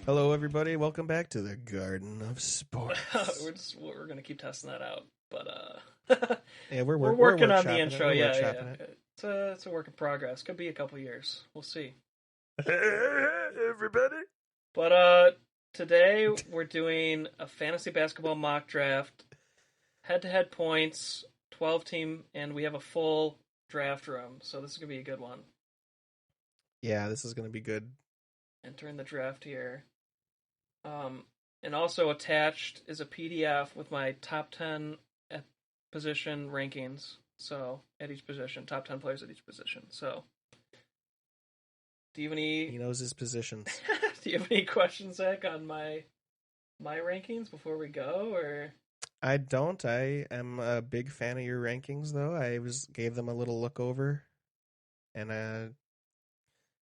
Hello, everybody. Welcome back to the Garden of Sports. we're gonna keep testing that out, but Yeah, we're we're work we're working on the workshopping it. intro. We're Yeah, yeah. workshopping it. It's a work in progress. Could be a couple years. We'll see. Everybody. But today we're doing a fantasy basketball mock draft, head-to-head points, 12 team, and we have a full draft room. So this is gonna be a good one. Yeah, this is gonna be good. Entering the draft here. Um, and also attached is a PDF with my top 10 at position rankings. So at each position, top 10 players at each position. So do you have He any knows his positions. do you have any questions, Zach, on my rankings before we go? Or I don't. I am a big fan of your rankings, though. Gave them a little look over, and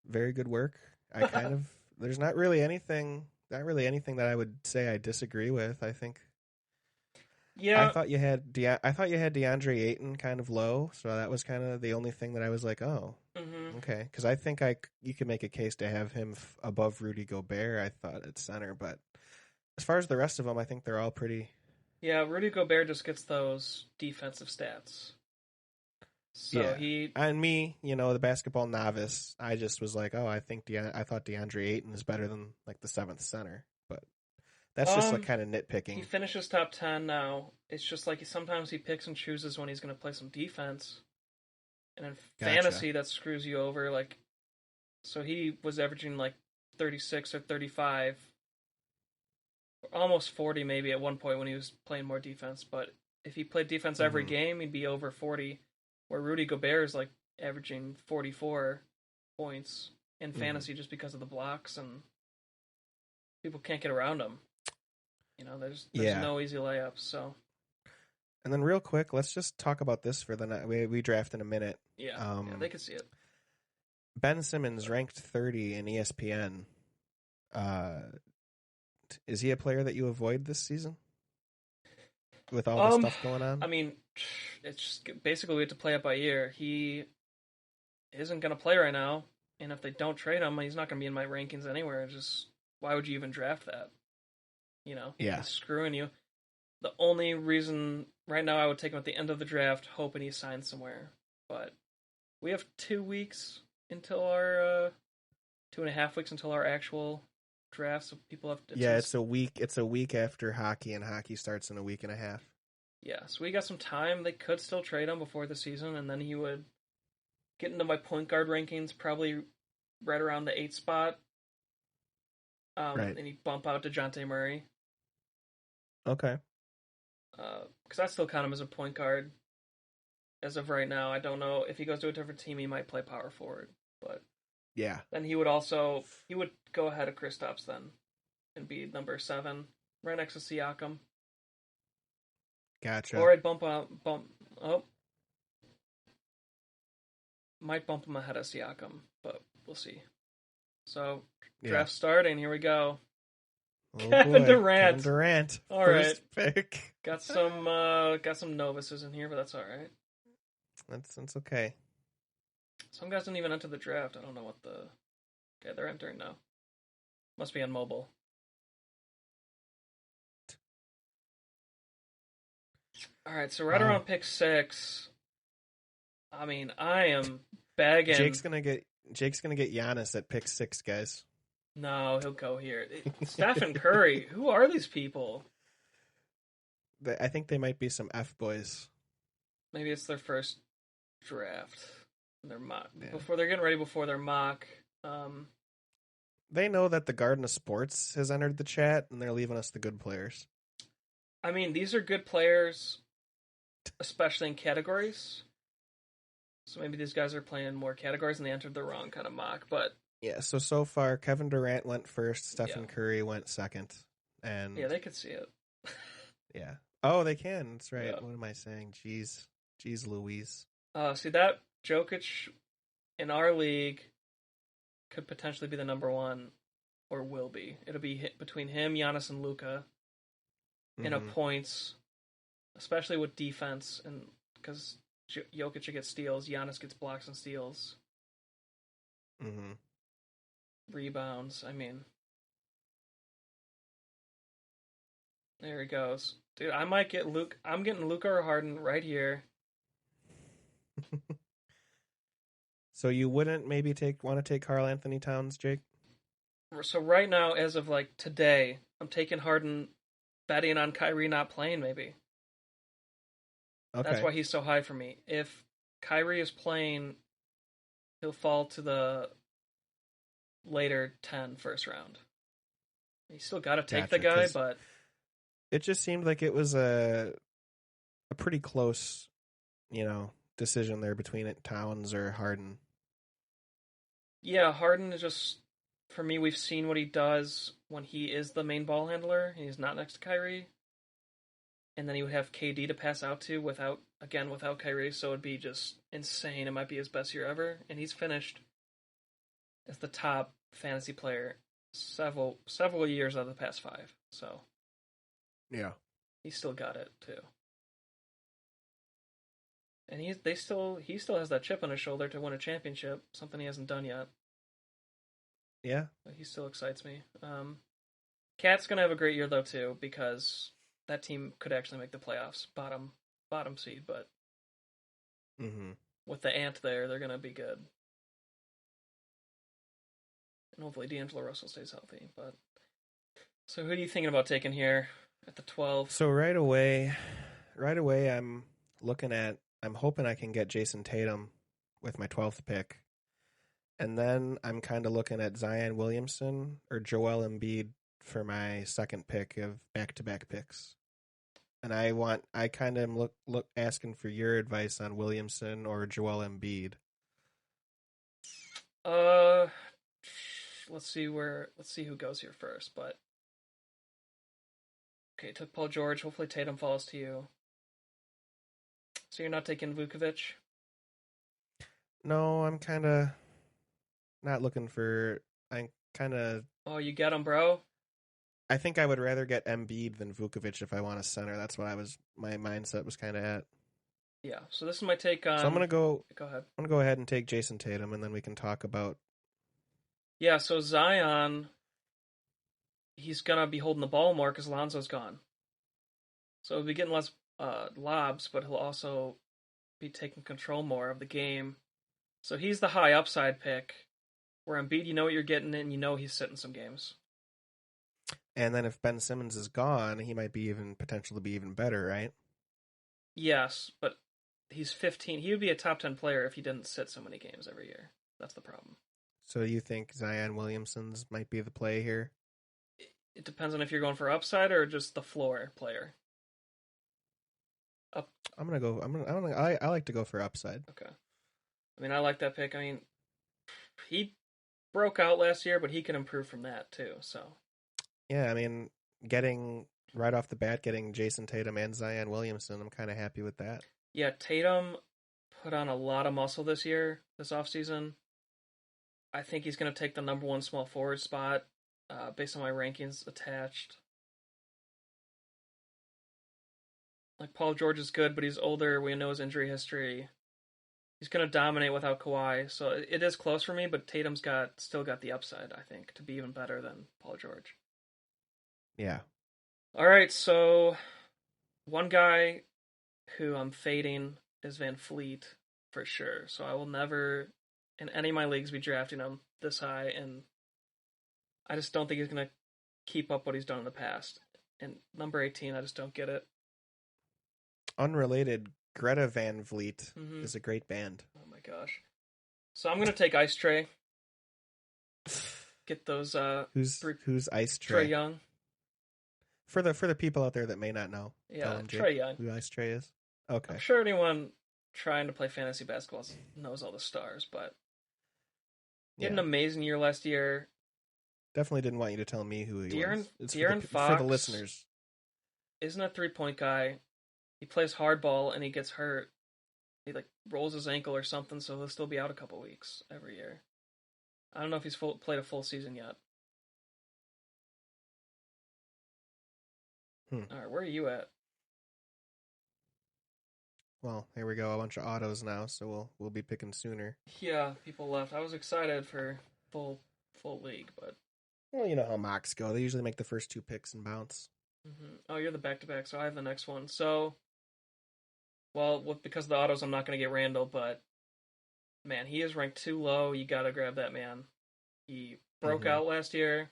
very good work. I kind of there's not really anything that I would say I disagree with. I think yeah, I thought you had DeAndre Ayton kind of low, so that was kind of the only thing that I was like, oh, hmm okay, because I think you could make a case to have him above Rudy Gobert. I thought at center, but as far as the rest of them, I think they're all pretty. yeah. Rudy Gobert just gets those defensive stats. So Yeah, he and me, the basketball novice, I just was like, oh, I thought DeAndre Ayton is better than like the seventh center, but that's just like um kind of he nitpicking. finishes top 10 now. It's just like sometimes he picks and chooses when he's going to play some defense. And in Gotcha. fantasy, that screws you over. Like, so he was averaging like 36 or 35, almost 40 maybe at one point when he was playing more defense. But if he played defense every Hmm. game, he'd be over 40. Where Rudy Gobert is like averaging 44 points in Hmm. fantasy just because of the blocks and people can't get around him. There's Yeah. no easy layups. So And then real quick, let's just talk about this for the night. We draft in a minute. yeah, they Um, could see it. Ben Simmons ranked 30 in ESPN. Uh, is he a player that you avoid this season with all the Um, stuff going I on? mean, it's just basically we have to play it by ear. He isn't going to play right now, and if they don't trade him, he's not going to be in my rankings anywhere. It's just why would you even draft that? Yeah. He's screwing you. The only reason right now I would take him at the end of the draft, hoping he signs somewhere. But we have 2 weeks until our 2.5 weeks until our actual draft. So people have it's Yeah, this. it's a week after hockey, and hockey starts in a week and a half. Yeah, so we got some time. They could still trade him before the season, and then he would get into my point guard rankings probably right around the 8th spot. Right. And he'd bump out to Dejounte Murray. Okay. Because I still count him as a point guard as of right now. I don't know if he goes to a different team, he might play power forward. But Yeah. then he would go ahead of Kristaps then and be number 7, right next to Siakam. Gotcha. Or I'd oh, might bump him ahead of Siakam, but we'll see. So Yeah. draft starting. Here we go. Oh Kevin boy, Kevin Durant. Durant, All right, first pick. got some novices in here, but that's all right. That's okay. Some guys didn't even enter the draft. I don't know what the. Okay, they're entering now. Must be on mobile. All right, so right Wow. around pick 6. I mean, I am begging. Jake's gonna get Giannis at pick 6, guys. No, he'll go here. Stephen Curry. Who are these people? I think they might be some F boys. Maybe it's their first draft. Their mock Yeah. before they're getting ready before their mock. Um, They know that the Garden of Sports has entered the chat, and they're leaving us the good players. I mean, these are good players, especially in categories. So maybe these guys are playing more categories and they entered the wrong kind of mock. But Yeah, so far, Kevin Durant went first, yeah, Stephen Curry went second, yeah, and they could see it. yeah. Oh, they can. That's right. Yeah. What am I saying? Jeez, Louise. See that Jokic in our league could potentially be the number one, or will be. It'll be hit between him, Giannis, and Luca in a Mm-hmm. points, especially with defense, and because Jokic gets steals, Giannis gets blocks and steals, Mm-hmm. rebounds. I mean, There he goes. Dude, I might get Luke. I'm getting Luca or Harden right here. So you wouldn't maybe take want to take Karl Anthony Towns, Jake? So right now, as of like today, I'm taking Harden, betting on Kyrie not playing. Maybe that's Okay, why he's so high for me. If Kyrie is playing, he'll fall to the later 10 first round. You still got to take the gotcha. guy, Because but it just seemed like it was a pretty close, decision there between it Towns or Harden. yeah, Harden is just for me. We've seen what he does when he is the main ball handler. He's not next to Kyrie, and then he would have KD to pass out to without Kyrie. So it'd be just insane. It might be his best year ever, and he's finished as the top fantasy player several years out of the past 5. So Yeah. he still got it too, and he still has that chip on his shoulder to win a championship, something he hasn't done yet. Yeah. But he still excites me. Cat's gonna have a great year though too because that team could actually make the playoffs, bottom seed, but Mm-hmm. with the Ant there, they're gonna be good, and hopefully D'Angelo Russell stays healthy. But so who are you thinking about taking here at the 12? So right away, I'm hoping I can get Jason Tatum with my 12th pick. And then I'm kind of looking at Zion Williamson or Joel Embiid for my second pick of back-to-back picks. And I kind of am look asking for your advice on Williamson or Joel Embiid. Uh, let's see who goes here first. But okay, took Paul George. Hopefully Tatum falls to you. So you're not taking Vukovic? No, I'm kind of not looking for. I'm kind of. Oh, you get him, bro. I think I would rather get Embiid than Vukovic if I want a center. That's what my mindset was kind of at. Yeah. So this is my take So on. Go ahead. I'm gonna go ahead and take Jason Tatum, and then we can talk about. Yeah. So Zion, he's gonna be holding the ball more because Lonzo's gone. So he'll be getting less lobs, but he'll also be taking control more of the game. So he's the high upside pick. Where Embiid, you know what you're getting, and you know he's sitting some games. And then if Ben Simmons is gone, he might be even potential to be even better, right? Yes, but he's 15. He would be a top 10 player if he didn't sit so many games every year. That's the problem. So you think Zion Williamson's might be the play here? It depends on if you're going for upside or just the floor player. Up. I'm gonna go. I like to go for upside. Okay. I mean, I like that pick. I mean, he broke out last year, but he can improve from that too. So Yeah, I mean, getting right off the bat, getting Jason Tatum and Zion Williamson, I'm kind of happy with that. yeah, Tatum put on a lot of muscle this year, this offseason. I think he's going to take the number one small forward spot based on my rankings attached. Like Paul George is good, but he's older. We know his injury history. He's going to dominate without Kawhi, so it is close for me. But Tatum's still got the upside, I think, to be even better than Paul George. Yeah. All right, so one guy who I'm fading is Van Fleet for sure. So I will never, in any of my leagues, be drafting him this high, and I just don't think he's going to keep up what he's done in the past. And number 18, I just don't get it. Unrelated, Greta Van Vliet Mm-hmm. is a great band. Oh my gosh. So I'm going to take Ice Tray. Get those three. Who's Ice Trey Tray? Young. For the people out there that may not know, tell Yeah, them, Jake, Trey Young. who Ice Tray is. I'm Okay. sure anyone trying to play fantasy basketball knows all the stars, but he had an Yeah. amazing year last year. Definitely didn't want you to tell me who he was. It's De'Aaron for the Fox listeners. isn't a 3-point guy. He plays hardball and he gets hurt. He like rolls his ankle or something, so he'll still be out a couple weeks every year. I don't know if he's played a full season yet. Hmm. All right, where are you at? Well, here we go. A bunch of autos now, so we'll be picking sooner. Yeah, people left. I was excited for full league, but Well, you know how mocks go. They usually make the first two picks and bounce. Oh, you're the back to back, so I have the next one. So, well, because of the autos, I'm not going to get Randall, but man, he is ranked too low. You got to grab that man. He broke Hmm. out last year.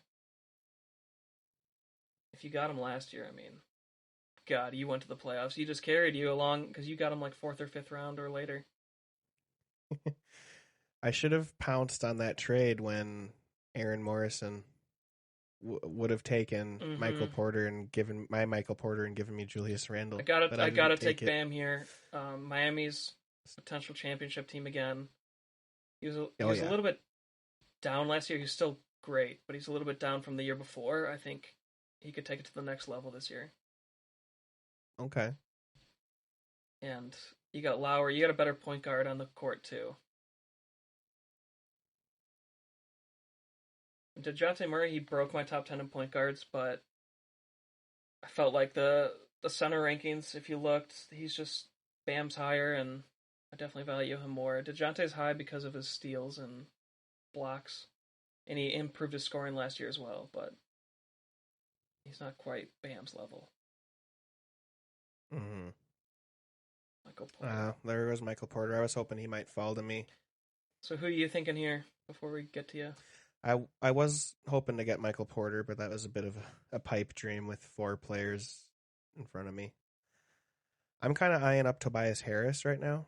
If you got him last year, I mean, God, you went to the playoffs. He just carried you along because you got him like fourth or fifth round or later. I should have pounced on that trade when Aaron Morrison would have taken Mm-hmm. Michael Porter and given my Michael Porter and given me Julius I Randle, gotta, but I I gotta didn't take take it. Bam here. Miami's potential championship team again. He Oh was a yeah. little bit down last year. He's still great, but he's a little bit down from the year before. I think he could take it to the next level this year. Okay. And you got Lowry. You got a better point guard on the court too. DeJounte Murray, he broke my top 10 in point guards, but I felt like the center rankings, if you looked, he's just Bam's higher, and I definitely value him more. DeJounte's high because of his steals and blocks, and he improved his scoring last year as well, but he's not quite Bam's level. Hmm. Michael Porter. There was Michael Porter. I was hoping he might fall to me. So who are you thinking here before we get to you? I was hoping to get Michael Porter, but that was a bit of a pipe dream with four players in front of me. I'm kind of eyeing up Tobias Harris right now.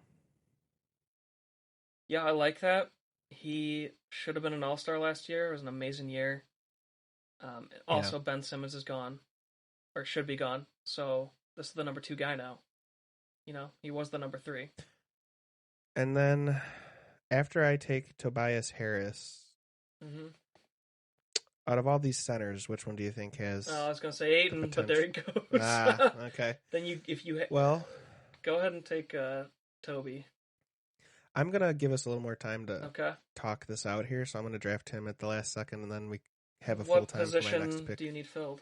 Yeah, I like that. He should have been an All Star last year. It was an amazing year. Yeah. Also, Ben Simmons is gone, or should be gone. So this is the number two guy now. You know, he was the number three. And then after I take Tobias Harris, Mm-hmm. out of all these centers, which one do you think I has was gonna say the Aiden, but there potential? he goes. Okay. Then you, if you Well, go ahead and take Toby. I'm gonna give us a little more time to Okay. talk this out here, so I'm gonna draft him at the last second, and then we have a full What time for my next position do pick. you need filled?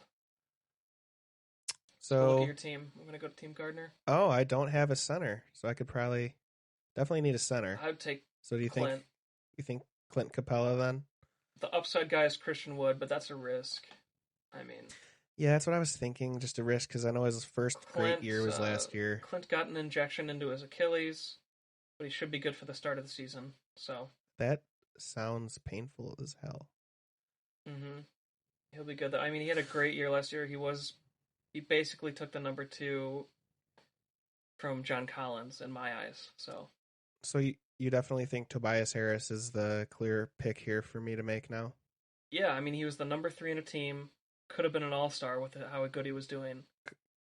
Let's go look at So, your team. I'm gonna go to Team Gardner. oh, I don't have a center, so I could probably definitely need a center. I'd take So, do Clint. you think Clint Capella then? The upside guy is Christian Wood, but that's a risk. I mean, Yeah, that's what I was thinking. Just a risk because I know his first great Clint year was last year. Clint got an injection into his Achilles, but he should be good for the start of the season. So, That sounds painful as hell. mm-hmm. He'll be good. I mean, he had a great year last year. He basically took the number two from John Collins in my eyes. So, So you definitely think Tobias Harris is the clear pick here for me to make now? yeah, I mean, he was the number three in a team. Could have been an all star with how good he was doing,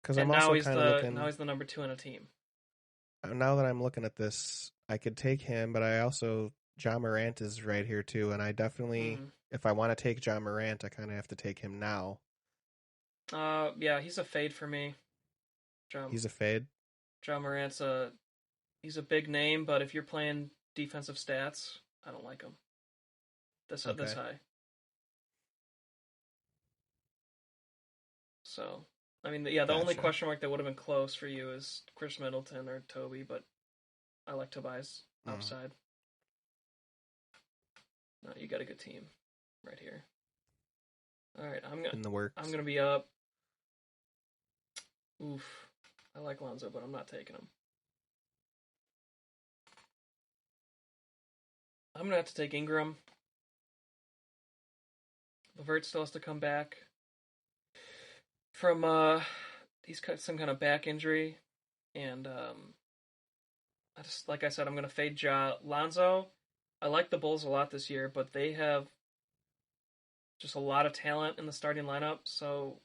Because and I'm also kind of now looking he's the number two in a team. now that I'm looking at this, I could take him, but I also John Morant is right here too, and I definitely, Mm. if I want to take John Morant, I kind of have to take him now. Yeah, he's a fade for me. John He's a fade. John Morant's he's a big name, but if you're playing defensive stats, I don't like him this Okay, high. So, I mean, yeah, the only gotcha. question mark that would have been close for you is Chris Middleton or Toby, but I like Tobias Mm, upside. No, you got a good team right here. All right, in the I'm works. gonna be up. Oof, I like Lonzo, but I'm not taking him. I'm gonna have to take Ingram. Levert still has to come back from he's got some kind of back injury, and I just like I said, I'm gonna fade Lonzo. I like the Bulls a lot this year, but they have just a lot of talent in the starting lineup, so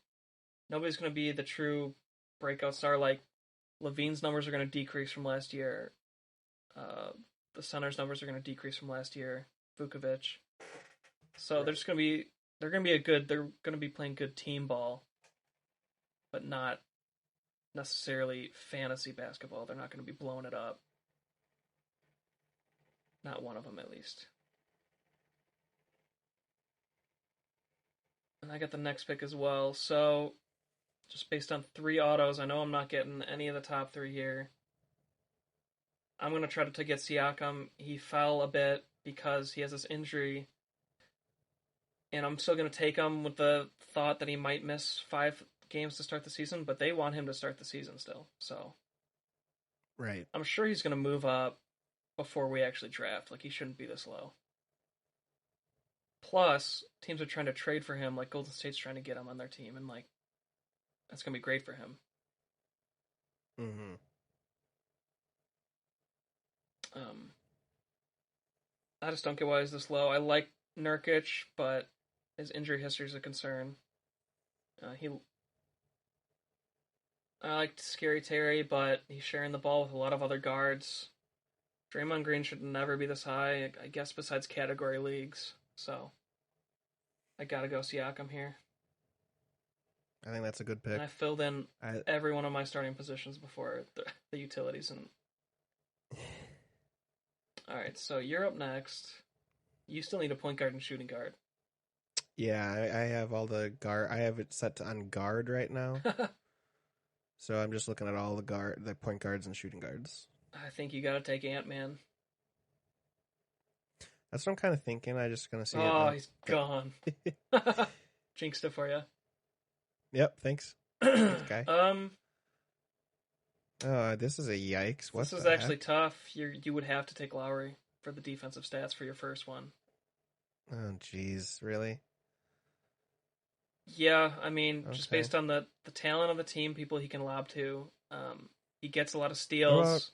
nobody's gonna be the true breakout star. Like Levine's numbers are gonna decrease from last year. Uh, the center's numbers are gonna decrease from last year. Vukovic. So Right. they're gonna be playing good team ball, but not necessarily fantasy basketball. They're not gonna be blowing it up. Not one of them, at least. And I got the next pick as well. So, just based on three autos, I know I'm not getting any of the top three here. I'm going to try to get Siakam. He fell a bit because he has this injury. And I'm still going to take him with the thought that he might miss games to start the season, but they want him to start the season still. So Right. I'm sure he's going to move up before we actually draft. Like, he shouldn't be this low. Plus, teams are trying to trade for him. Like, Golden State's trying to get him on their team, and, like, that's going to be great for him. Mm-hmm. Um, I just don't get why he's this low. I like Nurkic, but his injury history is a concern. I liked Scary Terry, but he's sharing the ball with a lot of other guards. Draymond Green should never be this high, I guess, besides category leagues. So I gotta go Siakam here. I think that's a good And pick. I filled in I every one of my starting positions before the utilities. And all right, so you're up next. You still need a point guard and shooting guard. Yeah, I have all the guard. I have it set to on guard right now, so I'm just looking at all the point guards and shooting guards. I think you gotta take Ant-Man. That's what I'm kind of thinking. I just gonna see it. Oh, he's gone. Jinxed it for you. Yep. Thanks. Thanks, guy. um, Oh, this is a yikes. What this is the actually heck? tough. You would have to take Lowry for the defensive stats for your first one. Oh, jeez. Really? Yeah, I mean, just Okay. based on the talent of the team, people he can lob to. He gets a lot of What about steals.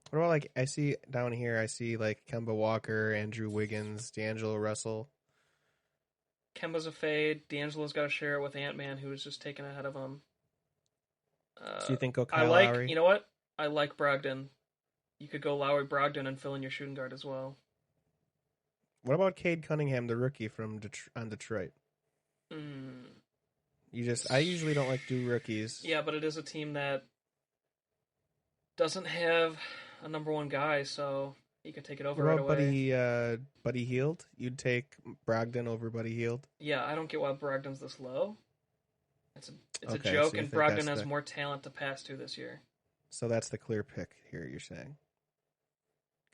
what about like I see down here? I see like Kemba Walker, Andrew Wiggins, D'Angelo Russell. Kemba's a fade. D'Angelo's got to share it with Ant-Man, who was just taken ahead of him. So you think go I Kyle like, you Lowry? know what? I like Brogdon. You could go Lowry Brogdon and fill in your shooting guard as well. What about Cade Cunningham, the rookie from on Detroit? Mm. I usually don't like do rookies. Yeah, but it is a team that doesn't have a number one guy, so he could take it over What right about away. Buddy Hield? You'd take Brogdon over Buddy Hield? Yeah, I don't get why Brogdon's this low. It's a Okay, so joke, you and think Brogdon has more talent to pass to this year. that's the clear pick here. You're saying?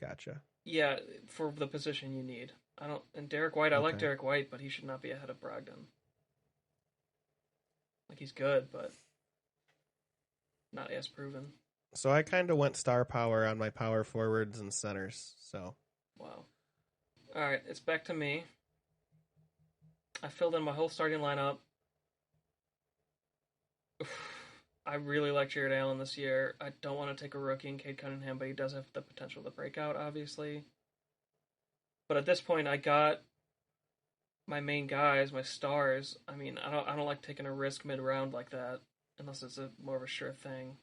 Gotcha. Yeah, for the position you need. I don't. And Derek White, I like Okay. Derek White, but he should not be ahead of Brogdon. Like, he's good, but not as proven. So I kind of went star power on my power forwards and centers. So Wow. All right, it's back to me. I filled in my whole starting lineup. I really like Jared Allen this year. I don't want to take a rookie in Cade Cunningham, but he does have the potential to break out, obviously. But at this point, I got my main guys, my stars. I mean, I don't like taking a risk mid round like that unless it's a more of a sure thing.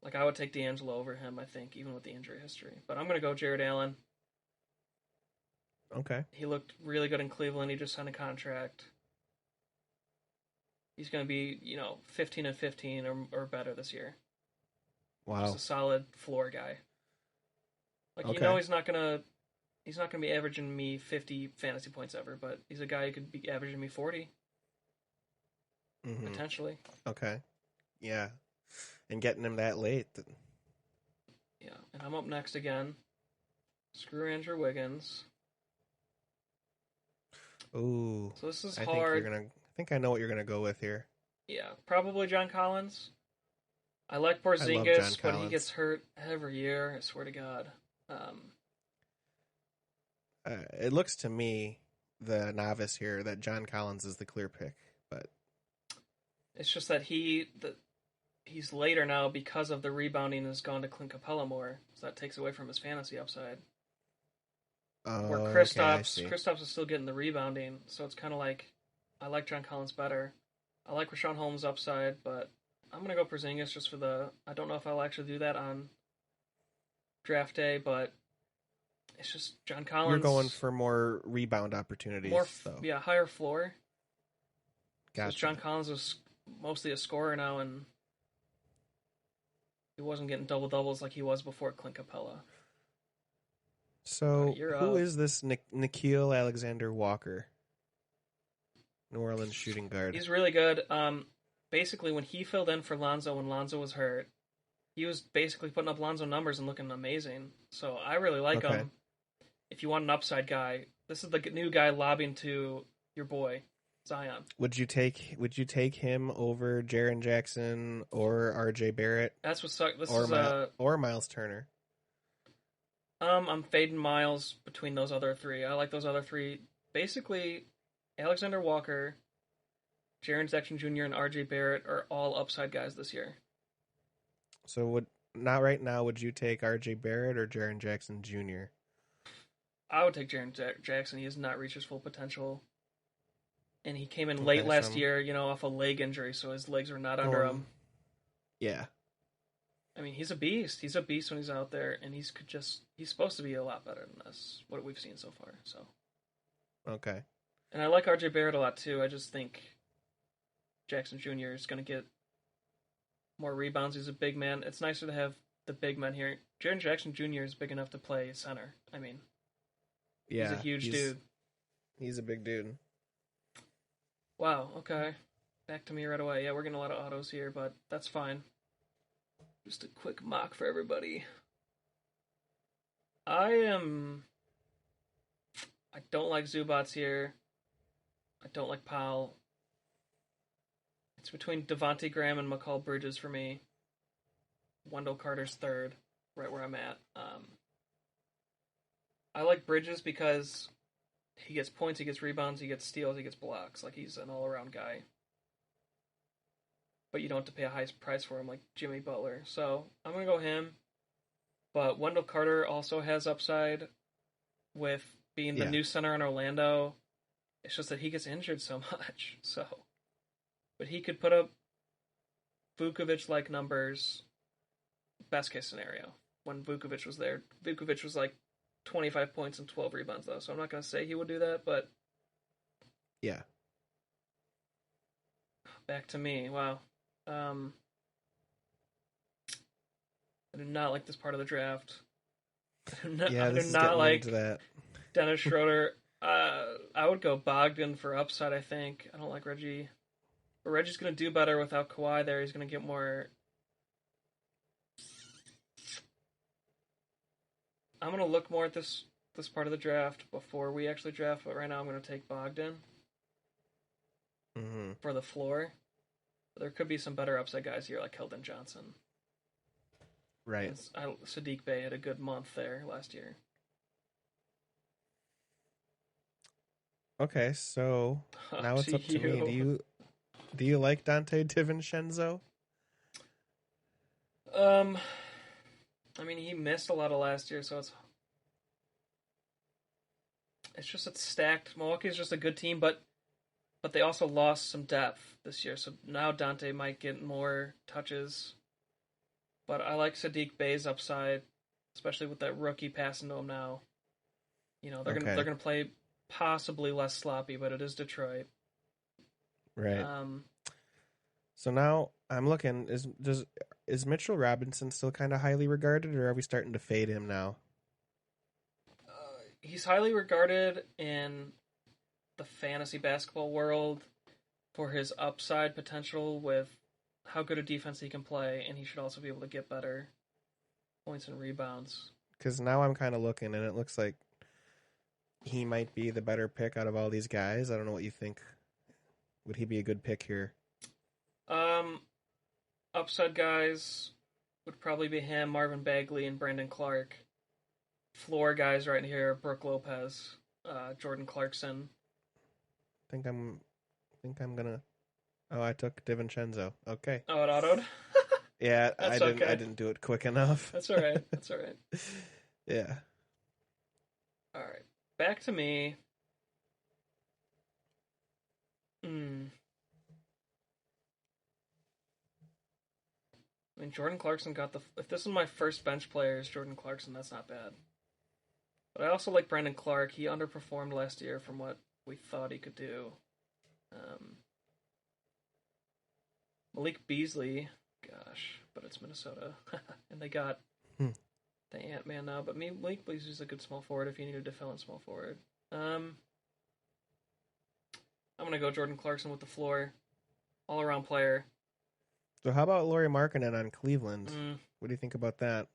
Like, I would take D'Angelo over him, I think, even with the injury history. But I'm gonna go Jared Allen. okay. He looked really good in Cleveland. He just signed a contract. He's gonna be, 15 and 15 or better this year. Just Wow. a solid floor guy. Like, Okay. he's not gonna be averaging me 50 fantasy points ever, but he's a guy who could be averaging me 40 Mm-hmm. potentially. Okay. Yeah. And getting him that late. Yeah, and I'm up next again. Screw Andrew Wiggins. Ooh. So this is I think you're hard. gonna. I think I know what you're gonna go with here. Yeah, probably John Collins. I like I love John Porzingis, but he gets Collins. hurt every year. I swear to God. It looks to me, the novice here, that John Collins is the clear pick. But It's just that he's later now because of the rebounding has gone to Clint Capella more, so that takes away from his fantasy upside. Where okay, I see. Kristaps is still getting the rebounding, so it's kind of like I like John Collins better. I like Rashawn Holmes' upside, but I'm gonna go Porzingis just for the. I don't know if I'll actually do that on draft day, but it's just John You're going Collins for more rebound opportunities, though. yeah, higher floor. Because Gotcha. John Collins was mostly a scorer now, and he wasn't getting double doubles like he was before Clint Capella. All right, So, you're who up. is this Nikhil Alexander Walker? New Orleans shooting guard. He's really good. Basically, when he filled in for Lonzo when Lonzo was hurt, he was basically putting up Lonzo numbers and looking amazing. So I really like Okay. him. If you want an upside guy, this is the new guy lobbing to your boy, Zion. Would you take him over Jaren Jackson or R.J. Barrett That's what sucks. This or is Miles Turner? I'm fading Miles between those other three. I like those other three. Basically, Alexander Walker, Jaren Jackson Jr., and R.J. Barrett are all upside guys this year. So would not right now? Would you take R.J. Barrett or Jaren Jackson Jr.? I would take Jackson. He has not reached his full potential, and he came in late Okay, last year, off a leg injury, so his legs are not under him. Yeah. I mean, he's a beast. He's a beast when he's out there, and he's supposed to be a lot better than this. What we've seen so far. So. Okay. And I like R.J. Barrett a lot too. I just think Jackson Jr. is going to get more rebounds. He's a big man. It's nicer to have the big men here. Jaren Jackson Jr. is big enough to play center. I mean, Yeah. he's a huge dude. He's a big dude. Wow. Okay. Back to me right away. Yeah, we're getting a lot of autos here, but that's fine. Just a quick mock for everybody. I don't like Zubats here. I don't like Powell. It's between Devontae Graham and McCall Bridges for me. Wendell Carter's third, right where I'm at. I like Bridges because he gets points, he gets rebounds, he gets steals, he gets blocks. Like, he's an all-around guy. But you don't have to pay a high price for him like Jimmy Butler. So I'm going to go him. But Wendell Carter also has upside with being the new center in Orlando. It's just that he gets injured so much. So, but he could put up Vukovic-like numbers, best case scenario, when Vukovic was there. Vukovic was like 25 points and 12 rebounds, though, so I'm not going to say he would do that, but... Yeah. Back to me. Wow. I do not like this part of the draft. Yeah, this I do is not getting like into that. Dennis Schroeder. I would go Bogdan for upside, I think. I don't like Reggie. But Reggie's going to do better without Kawhi there. He's going to get more... I'm going to look more at this part of the draft before we actually draft, but right now I'm going to take Bogdan for the floor. There could be some better upside guys here, like Keldon Johnson. Right. Sadiq Bey had a good month there last year. Okay, so now it's up to me. Do you like Dante DiVincenzo? I mean, he missed a lot of last year, so it's stacked. Milwaukee's just a good team, but they also lost some depth this year, so now Dante might get more touches. But I like Sadiq Bey's upside, especially with that rookie passing to him now. They're gonna play possibly less sloppy, but it is Detroit. Right. So now I'm looking. Is Mitchell Robinson still kind of highly regarded, or are we starting to fade him now? He's highly regarded in the fantasy basketball world for his upside potential with how good a defense he can play, and he should also be able to get better points and rebounds. Because now I'm kind of looking, and it looks like he might be the better pick out of all these guys. I don't know what you think. Would he be a good pick here? Upside guys would probably be him, Marvin Bagley, and Brandon Clark. Floor guys right here: Brooke Lopez, Jordan Clarkson. I think I'm gonna. Oh, I took DiVincenzo. Okay. Oh, it autoed. Yeah, That's I okay. didn't do it quick enough. That's all right. That's all right. Yeah. All right. Back to me. I mean, Jordan Clarkson got the... If this is my first bench player, is Jordan Clarkson, that's not bad. But I also like Brandon Clark. He underperformed last year from what we thought he could do. Malik Beasley, gosh, but it's Minnesota. And they got the Ant-Man now. But Malik Beasley's a good small forward if you needed to fill in small forward. I'm going to go Jordan Clarkson with the floor. All-around player. So how about Lauri Markkanen on Cleveland? What do you think about that?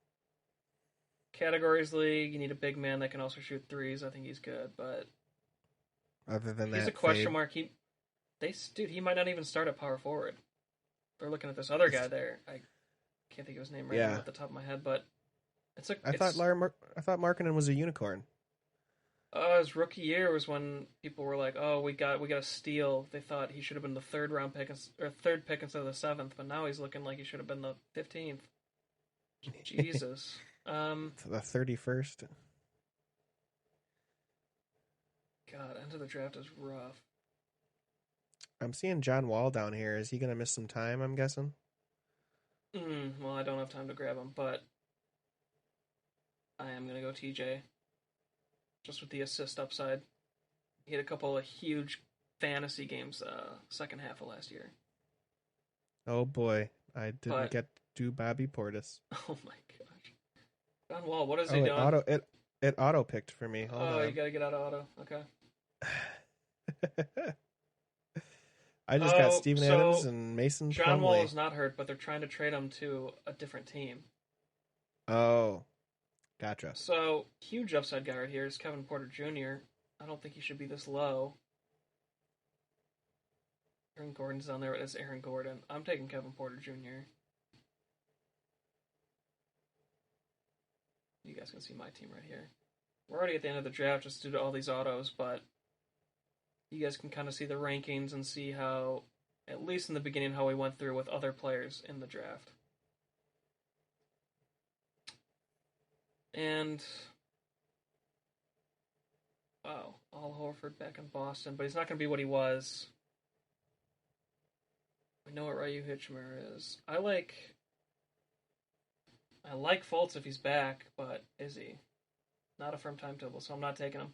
Categories league, you need a big man that can also shoot threes. I think he's good, but other than that, he's a question mark. dude, he might not even start at power forward. They're looking at this other guy there. I can't think of his name right now Yeah, at the top of my head, but it's a I thought it's I thought Markkinen was a unicorn. his rookie year was when people were like, "Oh, we got a steal." They thought he should have been the third round pick or third pick instead of the seventh, but now he's looking like he should have been the 15th. Jesus. The 31st. God, end of the draft is rough. I'm seeing John Wall down here. Is he gonna miss some time? I'm guessing. Well, I don't have time to grab him, but I am gonna go TJ just with the assist upside. He had a couple of huge fantasy games second half of last year. Oh boy, I didn't But get to do Bobby Portis. oh my gosh, John Wall, what is he Oh, doing? it auto picked for me. Hold Oh, you on. gotta get out of auto. Okay. I just got Oh, Steven Adams so and Mason John Wall Plumlee. is not hurt, but they're trying to trade him to a different team. Oh, gotcha. So huge upside guy right here is Kevin Porter Jr. I don't think he should be this low. Aaron Gordon's down there as Aaron Gordon. I'm taking Kevin Porter Jr. You guys can see my team right here. We're already at the end of the draft just due to all these autos, but you guys can kind of see the rankings and see how, at least in the beginning, how we went through with other players in the draft. And wow, Al Horford back in Boston, but he's not going to be what he was. We know what Ryu Hitchmer is. I like Fultz if he's back, but is he? Not a firm timetable, so I'm not taking him.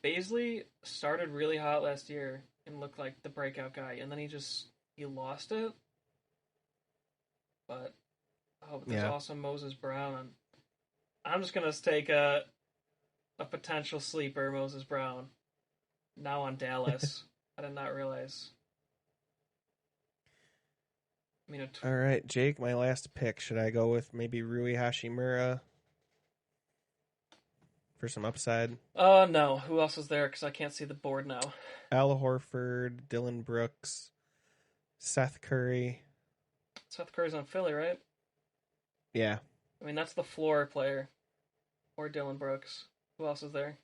Baisley started really hot last year and looked like the breakout guy, and then he lost it. But there's Yeah. also Moses Brown, and I'm just gonna take a potential sleeper, Moses Brown, now on Dallas. I did not realize. I mean, All right, Jake, my last pick. Should I go with maybe Rui Hashimura for some upside? no. Who else is there? Because I can't see the board now. Al Horford, Dylan Brooks, Seth Curry. Seth Curry's on Philly, right? Yeah. I mean, that's the floor player. Or Dylan Brooks. Who else is there?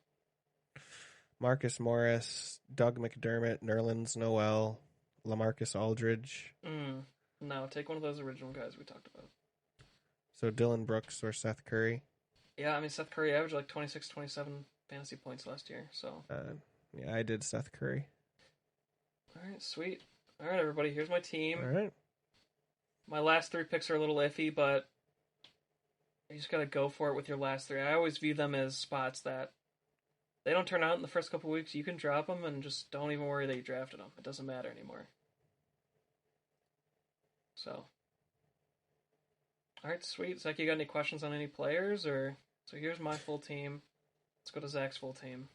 Marcus Morris, Doug McDermott, Nerlens Noel, LaMarcus Aldridge. No, take one of those original guys we talked about. So Dylan Brooks or Seth Curry. Yeah, I mean, Seth Curry averaged like 26, 27 fantasy points last year, so. Yeah, I did Seth Curry. All right, sweet. All right, everybody, here's my team. All right. My last three picks are a little iffy, but you just gotta go for it with your last three. I always view them as spots that they don't turn out in the first couple weeks. You can drop them and just don't even worry that you drafted them. It doesn't matter anymore. So, all right, sweet. Zach, you got any questions on any players? Or so here's my full team. Let's go to Zach's full team.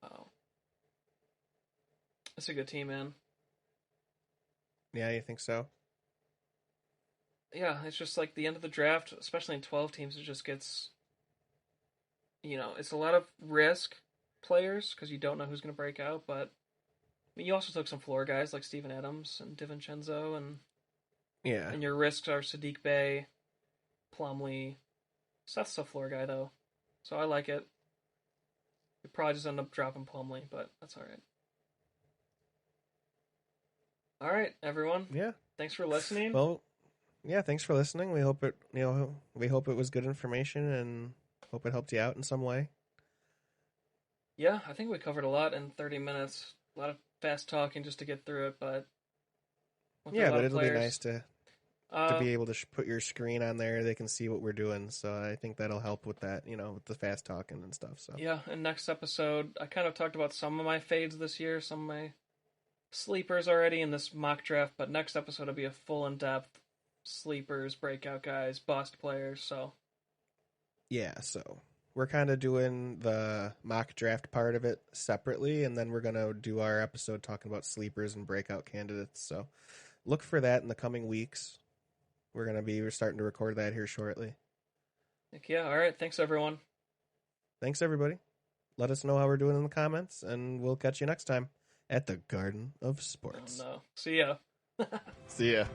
Oh, that's a good team, man. Yeah, you think so? Yeah, it's just like the end of the draft, especially in 12 teams, it just gets, it's a lot of risk players because you don't know who's going to break out. But I mean, you also took some floor guys like Steven Adams and DiVincenzo, Yeah. and your risks are Sadiq Bey, Plumlee. Seth's a floor guy though, so I like it. You probably just end up dropping Plumlee, but that's all right. All right, everyone. Yeah. Thanks for listening. Well, yeah, thanks for listening. We hope it was good information and hope it helped you out in some way. Yeah, I think we covered a lot in 30 minutes. A lot of fast talking just to get through it, but Yeah, but it'll be players. nice to be able to put your screen on there. They can see what we're doing. So I think that'll help with that, with the fast talking and stuff. So yeah, and next episode, I kind of talked about some of my fades this year, some of my sleepers already in this mock draft, but next episode will be a full in-depth sleepers, breakout guys, bust players, so. yeah, so we're kind of doing the mock draft part of it separately, and then we're going to do our episode talking about sleepers and breakout candidates. So look for that in the coming weeks. We're starting to record that here shortly. Heck yeah, all right, thanks everyone. Thanks, everybody. let us know how we're doing in the comments, and we'll catch you next time at the Garden of Oh Sports. no. See ya. See ya.